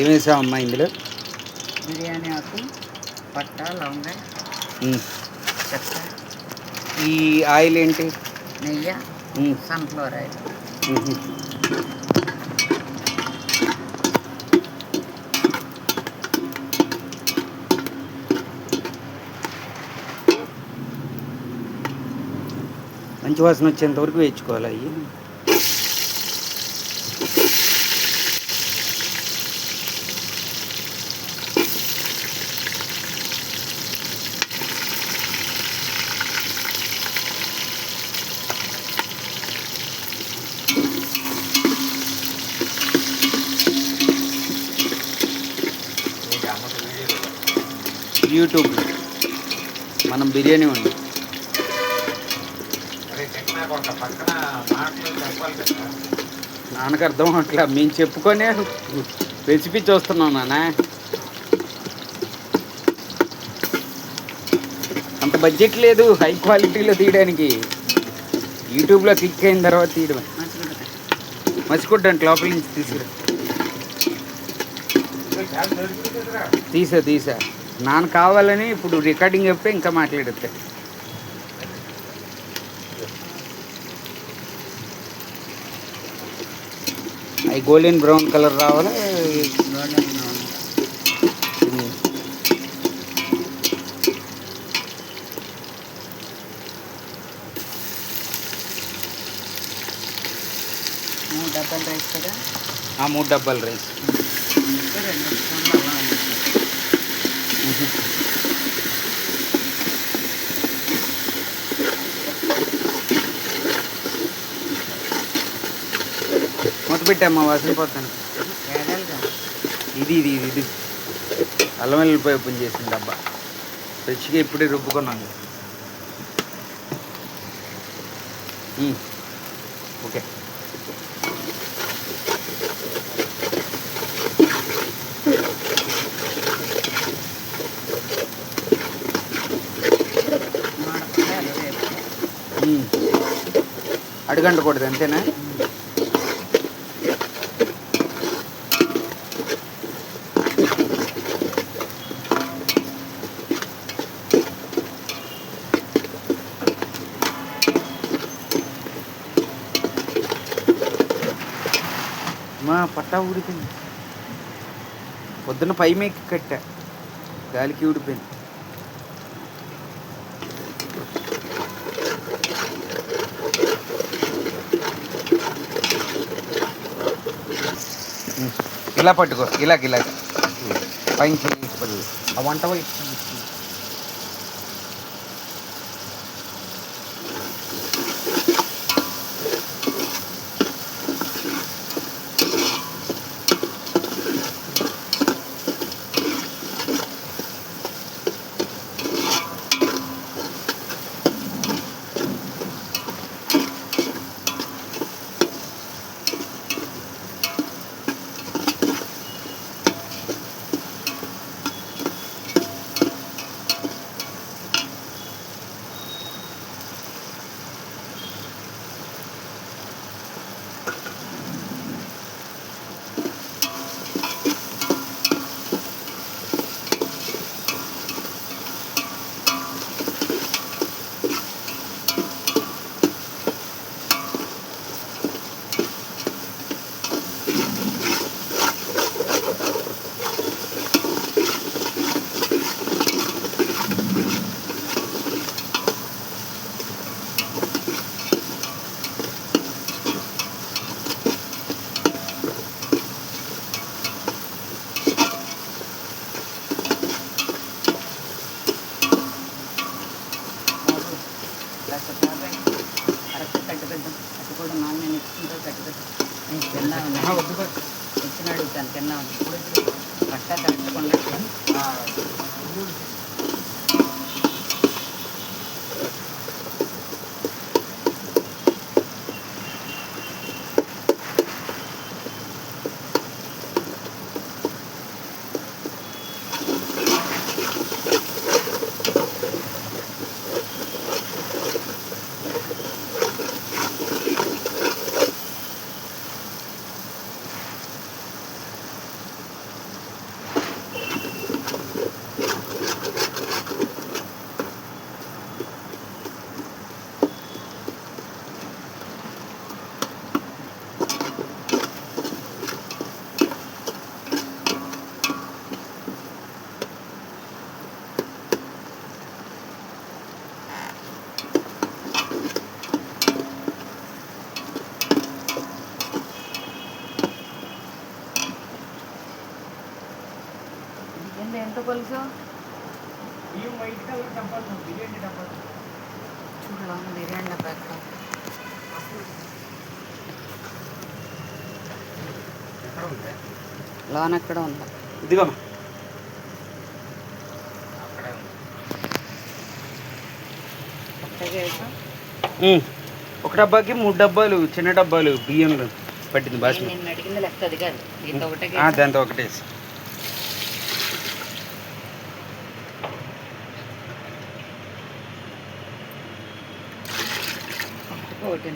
ఏం వేసావమ్మా ఇందులో? బిర్యానీ ఆకు, పట్ట, లవంగ, చెక్క. ఈ ఆయిల్ ఏంటి? నెయ్యి, సన్ఫ్లవర్ ఆయిల్. మంచి వాసన వచ్చేంత వరకు వేయించుకోవాలి అవి. యూట్యూబ్ మనం బిర్యానీ వండి నాన్నకు అర్థం అట్లా మేము చెప్పుకొనే రెసిపీ చూస్తున్నాం నాన్న. అంత బడ్జెట్ లేదు హై క్వాలిటీలో తీయడానికి. యూట్యూబ్లో క్లిక్ అయిన తర్వాత తీయడమే. మసిగుడ్డ అంటే లోపల నుంచి తీసా నాన్న కావాలని ఇప్పుడు రికార్డింగ్ చెప్తే ఇంకా మాట్లాడితే. అవి గోల్డెన్ బ్రౌన్ కలర్ రావాలి. మూడు డబ్బాలు రైస్. మూత పెట్టామ్మా వాసన పోతాను. ఇది అల్లం వెల్లుల్లిపాయ ఓపెన్ చేసిన డబ్బా ఫ్రెష్గా ఇప్పుడే రుబ్బుకున్నాను. ఓకే. అడుగంటకూడదు అంతేనా? మా పట్టా ఊడిపోయింది. పొద్దున్న పై మేకి కట్టా, గాలికి ఊడిపోయింది. ఇలా పట్టుకో, ఇలాగ పైకి ఆ వంట ఇచ్చిన అడుగుతాను తిన్నా పట్ట కరెక్ట్కుండా. ఏంది ఎంత కొలుసు బియ్యం వైట్ కలర్ డబ్బాలు బిర్యానీ డబ్బాలు చూడలా బిర్యానీ డబ్బా ఎక్కడ ఎక్కడ ఉంది లోన్ ఎక్కడ ఉందా ఇదిగోమ్మా అక్కడే ఉంది కొత్తగా వేసా ఒక డబ్బాకి 3 డబ్బాలు చిన్న డబ్బాలు బియ్యంలో పట్టింది బాస్మతి నేను అడిగింది లెక్క అది కాదు దీంతో ఒకటే దాంతో ఒకటేసి ఒకటి